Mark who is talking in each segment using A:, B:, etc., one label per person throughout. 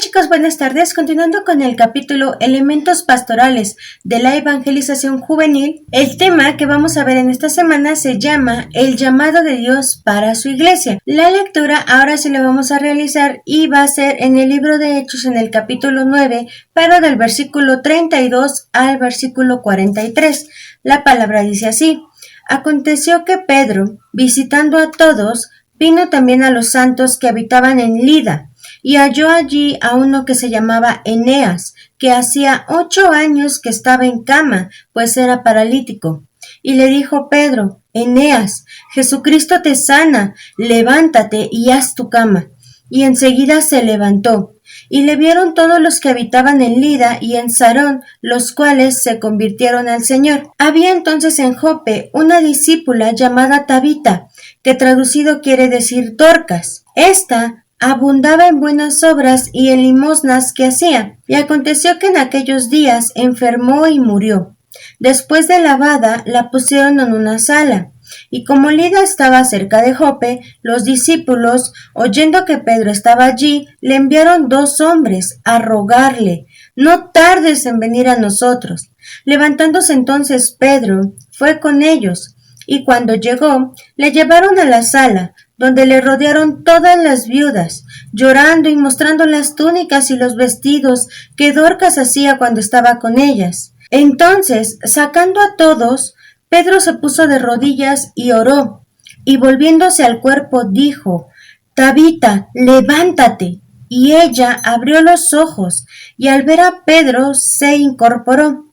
A: chicos, buenas tardes. Continuando con el capítulo Elementos pastorales de la evangelización juvenil, el tema que vamos a ver en esta semana se llama El llamado de Dios para su iglesia. La lectura ahora sí la vamos a realizar y va a ser en el libro de Hechos en el capítulo 9, pero del versículo 32 al versículo 43. La palabra dice así: Aconteció que Pedro, visitando a todos, vino también a los santos que habitaban en Lida, y halló allí a uno que se llamaba Eneas, que hacía 8 años que estaba en cama, pues era paralítico. Y le dijo Pedro: Eneas, Jesucristo te sana, levántate y haz tu cama. Y enseguida se levantó. Y le vieron todos los que habitaban en Lida y en Sarón, los cuales se convirtieron al Señor. Había entonces en Jope una discípula llamada Tabita, que traducido quiere decir Dorcas. Esta abundaba en buenas obras y en limosnas que hacía. Y aconteció que en aquellos días enfermó y murió. Después de lavada, la pusieron en una sala. Y como Lida estaba cerca de Jope, los discípulos, oyendo que Pedro estaba allí, le enviaron 2 hombres a rogarle: no tardes en venir a nosotros. Levantándose entonces Pedro, fue con ellos, y cuando llegó, le llevaron a la sala, donde le rodearon todas las viudas, llorando y mostrando las túnicas y los vestidos que Dorcas hacía cuando estaba con ellas. Entonces, sacando a todos, Pedro se puso de rodillas y oró, y volviéndose al cuerpo dijo: Tabita, levántate. Y ella abrió los ojos, y al ver a Pedro se incorporó.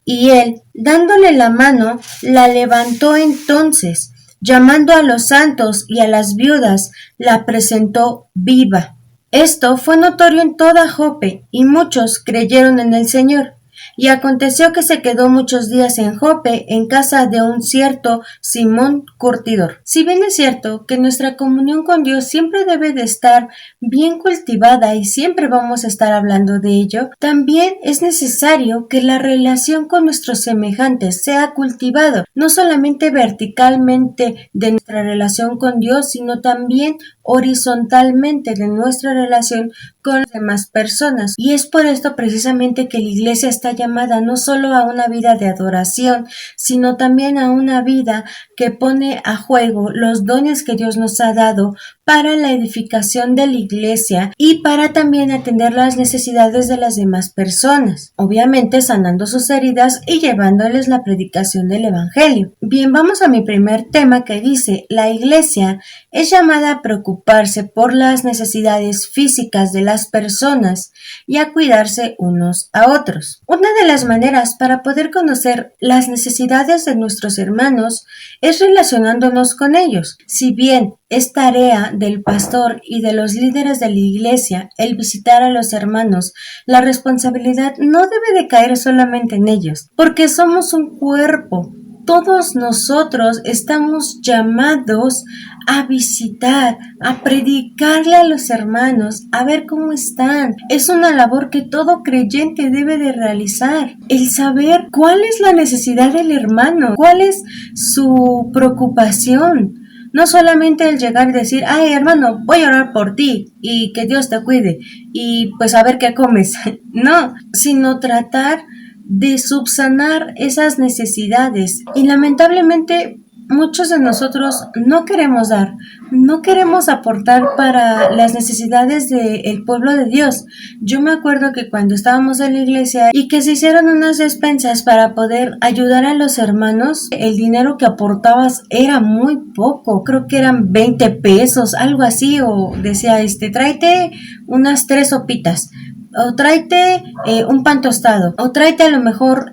A: Y él, dándole la mano, la levantó entonces, llamando a los santos y a las viudas, la presentó viva. Esto fue notorio en toda Jope, y muchos creyeron en el Señor. Y aconteció que se quedó muchos días en Jope, en casa de un cierto Simón Curtidor. Si bien es cierto que nuestra comunión con Dios siempre debe de estar bien cultivada y siempre vamos a estar hablando de ello, también es necesario que la relación con nuestros semejantes sea cultivado, no solamente verticalmente de nuestra relación con Dios, sino también horizontalmente de nuestra relación con las demás personas. Y es por esto precisamente que la iglesia está llamada no solo a una vida de adoración, sino también a una vida que pone a juego los dones que Dios nos ha dado para la edificación de la iglesia y para también atender las necesidades de las demás personas, obviamente sanando sus heridas y llevándoles la predicación del evangelio. Bien, vamos a mi primer tema, que dice: la iglesia es llamada a preocuparse por las necesidades físicas de las personas y a cuidarse unos a otros. Una de las maneras para poder conocer las necesidades de nuestros hermanos es relacionándonos con ellos. Si bien es tarea del pastor y de los líderes de la iglesia el visitar a los hermanos, la responsabilidad no debe de caer solamente en ellos, porque somos un cuerpo. Todos nosotros estamos llamados a visitar, a predicarle a los hermanos, a ver cómo están. Es una labor que todo creyente debe de realizar. El saber cuál es la necesidad del hermano, cuál es su preocupación. No solamente el llegar y decir: ay, hermano, voy a orar por ti y que Dios te cuide y pues a ver qué comes. No, sino tratar de subsanar esas necesidades. Y lamentablemente muchos de nosotros no queremos dar, no queremos aportar para las necesidades del pueblo de Dios. Yo me acuerdo que cuando estábamos en la iglesia y que se hicieron unas despensas para poder ayudar a los hermanos, el dinero que aportabas era muy poco, creo que eran 20 pesos, algo así, o decía, tráete unas 3 sopitas, o tráete un pan tostado, o tráete a lo mejor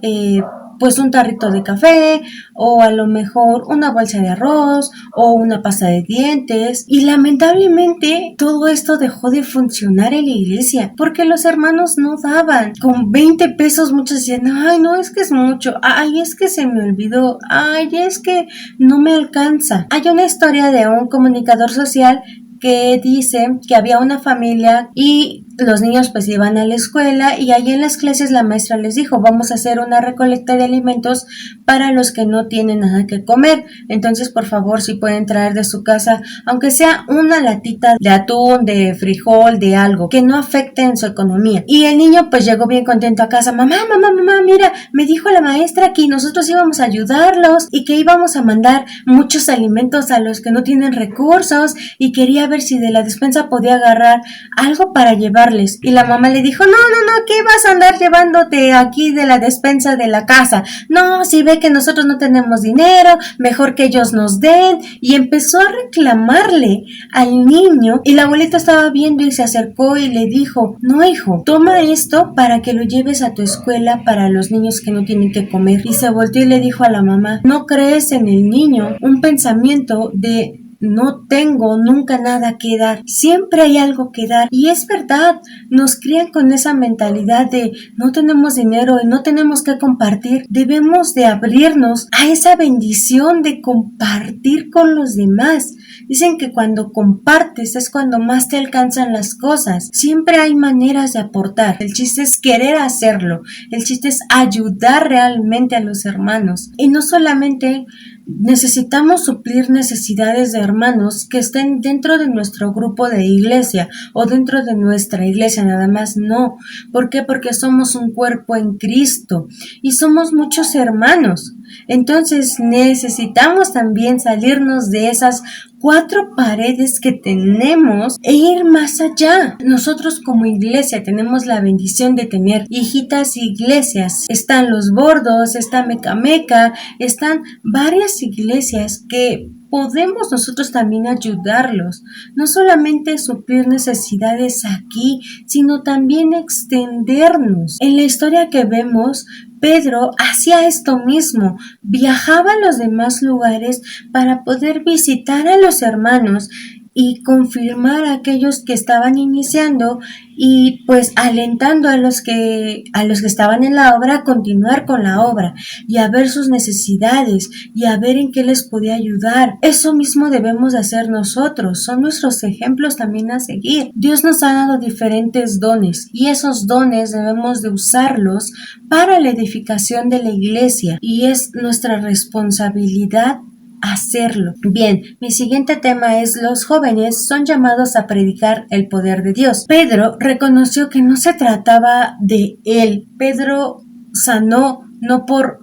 A: pues un tarrito de café, o a lo mejor una bolsa de arroz, o una pasta de dientes. Y lamentablemente todo esto dejó de funcionar en la iglesia, porque los hermanos no daban. Con 20 pesos muchos decían: ay, no, es que es mucho, ay, es que se me olvidó, ay, es que no me alcanza. Hay una historia de un comunicador social que dice que había una familia y los niños pues iban a la escuela y ahí en las clases la maestra les dijo, vamos a hacer una recolecta de alimentos para los que no tienen nada que comer. Entonces, por favor, si pueden traer de su casa, aunque sea una latita de atún, de frijol, de algo, que no afecte en su economía. Y el niño pues llegó bien contento a casa. Mamá, mira, me dijo la maestra que nosotros íbamos a ayudarlos y que íbamos a mandar muchos alimentos a los que no tienen recursos y quería ver si de la despensa podía agarrar algo para llevarles. Y la mamá le dijo, no, ¿qué vas a andar llevándote aquí de la despensa de la casa? No, si ve que nosotros no tenemos dinero, mejor que ellos nos den. Y empezó a reclamarle al niño y la abuelita estaba viendo y se acercó y le dijo, no hijo, toma esto para que lo lleves a tu escuela para los niños que no tienen que comer. Y se volteó y le dijo a la mamá, no crees en el niño un pensamiento de no tengo nunca nada que dar, siempre hay algo que dar. Y es verdad, nos crían con esa mentalidad de no tenemos dinero y no tenemos que compartir. Debemos de abrirnos a esa bendición de compartir con los demás. Dicen que cuando compartes es cuando más te alcanzan las cosas. Siempre hay maneras de aportar. El chiste es querer hacerlo. El chiste es ayudar realmente a los hermanos. Y no solamente necesitamos suplir necesidades de hermanos que estén dentro de nuestro grupo de iglesia o dentro de nuestra iglesia, nada más no. ¿Por qué? Porque somos un cuerpo en Cristo y somos muchos hermanos. Entonces necesitamos también salirnos de esas 4 paredes que tenemos e ir más allá. Nosotros como iglesia tenemos la bendición de tener hijitas iglesias. Están Los Bordos, está Mecameca, están varias iglesias que podemos nosotros también ayudarlos, no solamente suplir necesidades aquí, sino también extendernos. En la historia que vemos, Pedro hacía esto mismo, viajaba a los demás lugares para poder visitar a los hermanos y confirmar a aquellos que estaban iniciando y pues alentando a los que estaban en la obra a continuar con la obra y a ver sus necesidades y a ver en qué les podía ayudar. Eso mismo debemos hacer nosotros, son nuestros ejemplos también a seguir. Dios nos ha dado diferentes dones y esos dones debemos de usarlos para la edificación de la iglesia y es nuestra responsabilidad hacerlo. Bien, mi siguiente tema es los jóvenes son llamados a predicar el poder de Dios. Pedro reconoció que no se trataba de él. Pedro sanó no por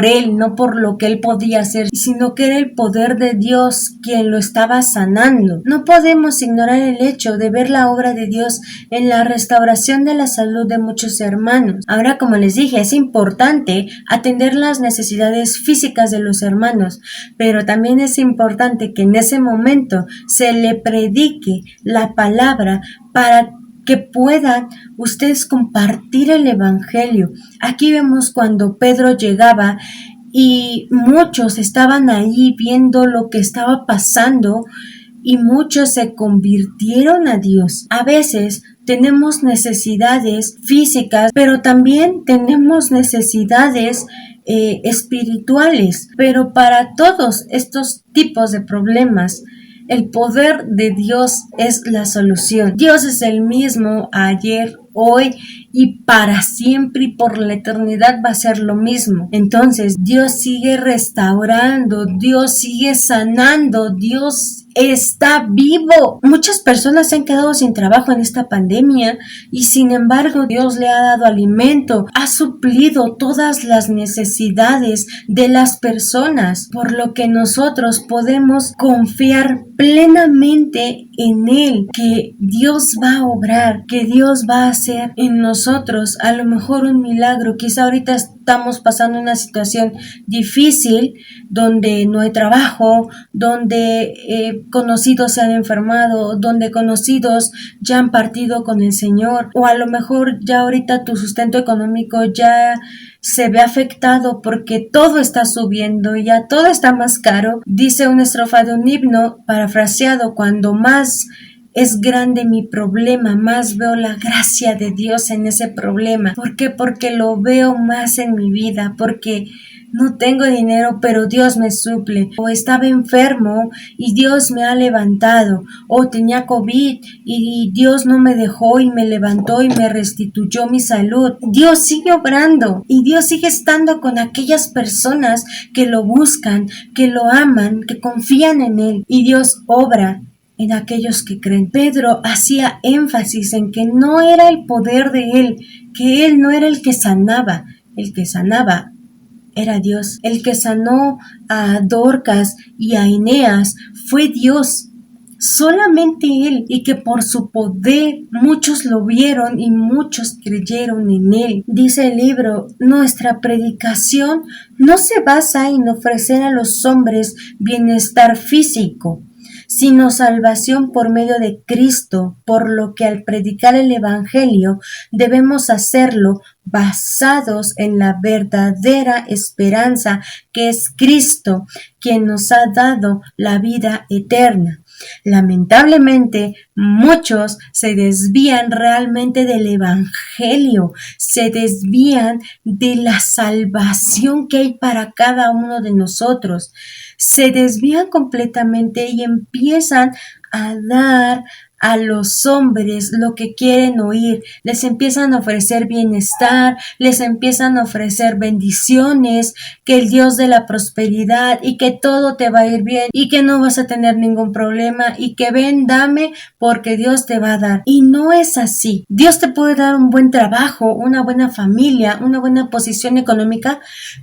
A: él, no por lo que él podía hacer, sino que era el poder de Dios quien lo estaba sanando. No podemos ignorar el hecho de ver la obra de Dios en la restauración de la salud de muchos hermanos. Ahora, como les dije, es importante atender las necesidades físicas de los hermanos, pero también es importante que en ese momento se le predique la palabra para que puedan ustedes compartir el evangelio. Aquí vemos cuando Pedro llegaba y muchos estaban ahí viendo lo que estaba pasando y muchos se convirtieron a Dios. A veces tenemos necesidades físicas, pero también tenemos necesidades espirituales, pero para todos estos tipos de problemas el poder de Dios es la solución. Dios es el mismo ayer, hoy y para siempre y por la eternidad va a ser lo mismo. Entonces Dios sigue restaurando, Dios sigue sanando, Dios está vivo. Muchas personas se han quedado sin trabajo en esta pandemia y sin embargo Dios le ha dado alimento, ha suplido todas las necesidades de las personas, por lo que nosotros podemos confiar plenamente en Él, que Dios va a obrar, que Dios va a hacer en nosotros a lo mejor un milagro. Quizá ahorita estamos pasando una situación difícil donde no hay trabajo, donde conocidos se han enfermado, donde conocidos ya han partido con el Señor, o a lo mejor ya ahorita tu sustento económico ya se ve afectado porque todo está subiendo y ya todo está más caro. Dice una estrofa de un himno parafraseado: cuando más es grande mi problema, más veo la gracia de Dios en ese problema. ¿Por qué? Porque lo veo más en mi vida, porque no tengo dinero, pero Dios me suple, o estaba enfermo y Dios me ha levantado, o tenía COVID y Dios no me dejó y me levantó y me restituyó mi salud. Dios sigue obrando y Dios sigue estando con aquellas personas que lo buscan, que lo aman, que confían en Él, y Dios obra en aquellos que creen. Pedro hacía énfasis en que no era el poder de él, que él no era el que sanaba era Dios. El que sanó a Dorcas y a Eneas fue Dios, solamente Él, y que por su poder muchos lo vieron y muchos creyeron en Él. Dice el libro, nuestra predicación no se basa en ofrecer a los hombres bienestar físico, sino salvación por medio de Cristo, por lo que al predicar el Evangelio debemos hacerlo basados en la verdadera esperanza que es Cristo, quien nos ha dado la vida eterna. Lamentablemente, muchos se desvían realmente del Evangelio, se desvían de la salvación que hay para cada uno de nosotros, se desvían completamente y empiezan a dar a los hombres lo que quieren oír, les empiezan a ofrecer bienestar, les empiezan a ofrecer bendiciones, que el Dios de la prosperidad y que todo te va a ir bien y que no vas a tener ningún problema y que ven, dame porque Dios te va a dar. Y no es así. Dios te puede dar un buen trabajo, una buena familia, una buena posición económica.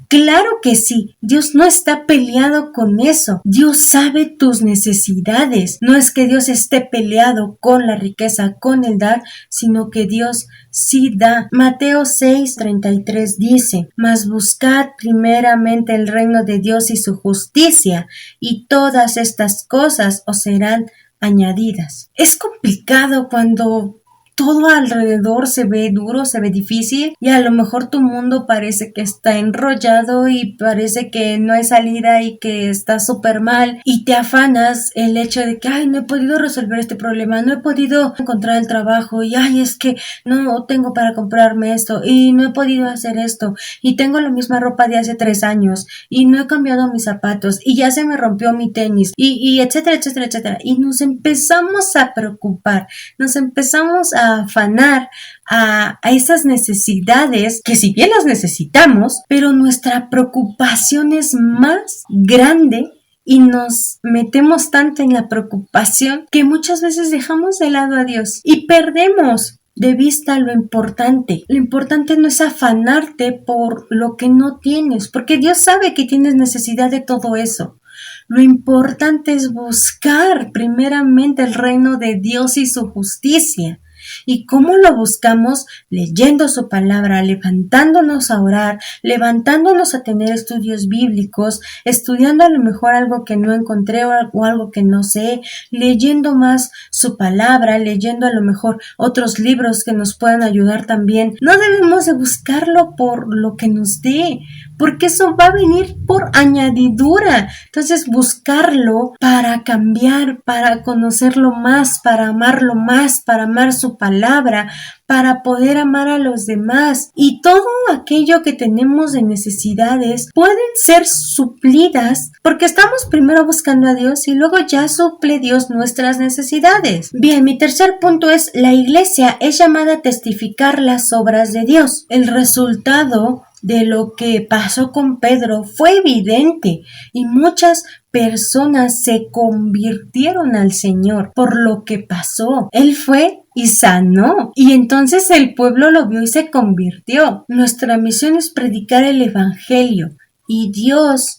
A: Claro que sí. Dios no está peleado con eso. Dios sabe tus necesidades. No es que Dios esté peleado con la riqueza, con el dar, sino que Dios sí da. Mateo 6:33 dice, mas buscad primeramente el reino de Dios y su justicia, y todas estas cosas os serán añadidas. Es complicado cuando todo alrededor se ve duro, se ve difícil y a lo mejor tu mundo parece que está enrollado y parece que no hay salida y que está súper mal y te afanas el hecho de que ay, no he podido resolver este problema, no he podido encontrar el trabajo y ay, es que no tengo para comprarme esto y no he podido hacer esto y tengo la misma ropa de hace 3 años y no he cambiado mis zapatos y ya se me rompió mi tenis y etcétera, etcétera, etcétera. Y nos empezamos a preocupar, nos empezamos a afanar a esas necesidades que si bien las necesitamos, pero nuestra preocupación es más grande y nos metemos tanto en la preocupación que muchas veces dejamos de lado a Dios y perdemos de vista lo importante. Lo importante no es afanarte por lo que no tienes, porque Dios sabe que tienes necesidad de todo eso. Lo importante es buscar primeramente el reino de Dios y su justicia. ¿Y cómo lo buscamos? Leyendo su palabra, levantándonos a orar, levantándonos a tener estudios bíblicos, estudiando a lo mejor algo que no encontré o algo que no sé, leyendo más su palabra, leyendo a lo mejor otros libros que nos puedan ayudar también. No debemos de buscarlo por lo que nos dé, porque eso va a venir por añadidura. Entonces buscarlo para cambiar, para conocerlo más, para amarlo más, para amar su palabra, para poder amar a los demás. Y todo aquello que tenemos de necesidades pueden ser suplidas porque estamos primero buscando a Dios y luego ya suple Dios nuestras necesidades. Bien, mi tercer punto es: la iglesia es llamada a testificar las obras de Dios. El resultado de lo que pasó con Pedro fue evidente y muchas personas se convirtieron al Señor por lo que pasó. Él fue y sanó, y entonces el pueblo lo vio y se convirtió. Nuestra misión es predicar el Evangelio y Dios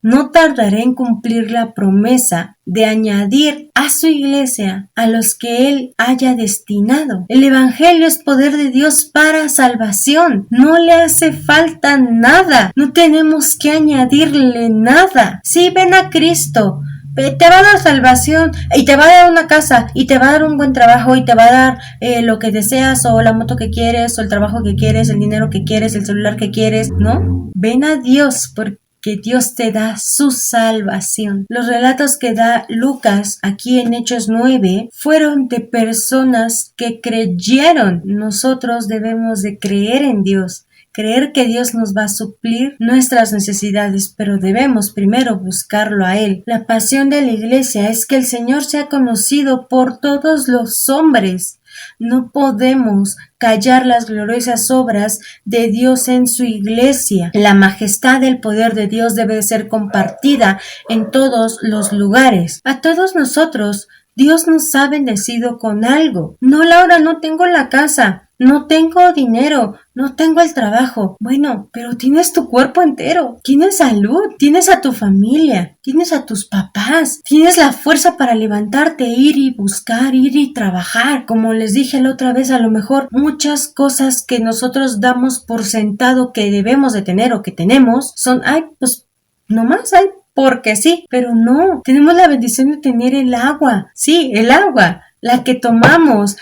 A: no tardará en cumplir la promesa de añadir a su iglesia a los que Él haya destinado. El Evangelio es poder de Dios para salvación. No le hace falta nada. No tenemos que añadirle nada. Sí, ven a Cristo. Te va a dar salvación y te va a dar una casa y te va a dar un buen trabajo y te va a dar lo que deseas o la moto que quieres o el trabajo que quieres, el dinero que quieres, el celular que quieres, ¿no? Ven a Dios porque Dios te da su salvación. Los relatos que da Lucas aquí en Hechos 9 fueron de personas que creyeron. Nosotros debemos de creer en Dios, creer que Dios nos va a suplir nuestras necesidades, pero debemos primero buscarlo a Él. La pasión de la iglesia es que el Señor sea conocido por todos los hombres. No podemos callar las gloriosas obras de Dios en su iglesia. La majestad del poder de Dios debe ser compartida en todos los lugares. A todos nosotros, Dios nos ha bendecido con algo. No, Laura, no tengo la casa. No tengo dinero, no tengo el trabajo. Bueno, pero tienes tu cuerpo entero, tienes salud, tienes a tu familia, tienes a tus papás, tienes la fuerza para levantarte, ir y buscar, ir y trabajar. Como les dije la otra vez, a lo mejor muchas cosas que nosotros damos por sentado que debemos de tener o que tenemos son, pues nomás hay porque sí, pero no, tenemos la bendición de tener el agua, sí, el agua. La que tomamos,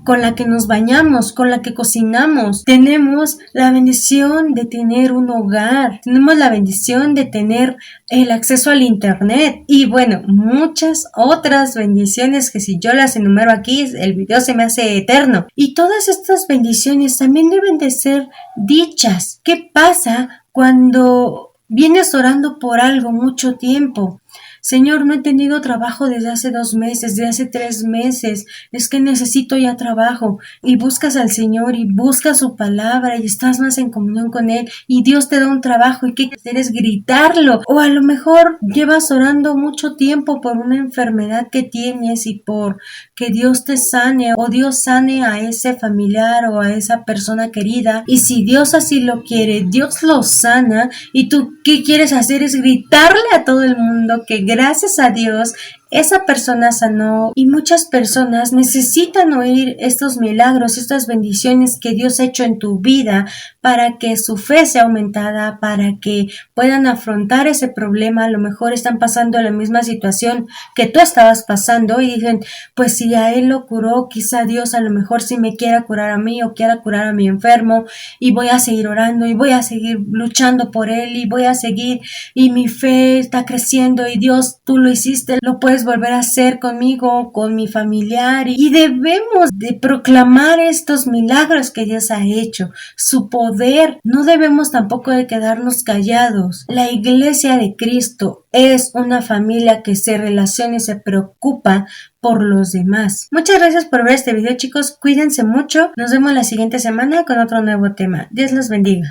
A: con la que nos bañamos, con la que cocinamos. Tenemos la bendición de tener un hogar. Tenemos la bendición de tener el acceso al internet. Y bueno, muchas otras bendiciones que si yo las enumero aquí, el video se me hace eterno. Y todas estas bendiciones también deben de ser dichas. ¿Qué pasa cuando vienes orando por algo mucho tiempo? Señor, no he tenido trabajo desde hace 2 meses, desde hace 3 meses, es que necesito ya trabajo. Y buscas al Señor y buscas su palabra y estás más en comunión con Él y Dios te da un trabajo y ¿qué quieres? Gritarlo. O a lo mejor llevas orando mucho tiempo por una enfermedad que tienes y por que Dios te sane o Dios sane a ese familiar o a esa persona querida. Y si Dios así lo quiere, Dios lo sana y tú ¿qué quieres hacer? Es gritarle a todo el mundo que gracias a Dios esa persona sanó y muchas personas necesitan oír estos milagros, estas bendiciones que Dios ha hecho en tu vida para que su fe sea aumentada, para que puedan afrontar ese problema. A lo mejor están pasando la misma situación que tú estabas pasando y dicen, pues si a él lo curó, quizá Dios a lo mejor sí me quiera curar a mí o quiera curar a mi enfermo y voy a seguir orando y voy a seguir luchando por él y voy a seguir y mi fe está creciendo y Dios, tú lo hiciste, lo puedes volver a hacer conmigo, con mi familiar y debemos de proclamar estos milagros que Dios ha hecho, su poder. No debemos tampoco de quedarnos callados. La iglesia de Cristo es una familia que se relaciona y se preocupa por los demás. Muchas gracias por ver este video, chicos. Cuídense mucho. Nos vemos la siguiente semana con otro nuevo tema. Dios los bendiga.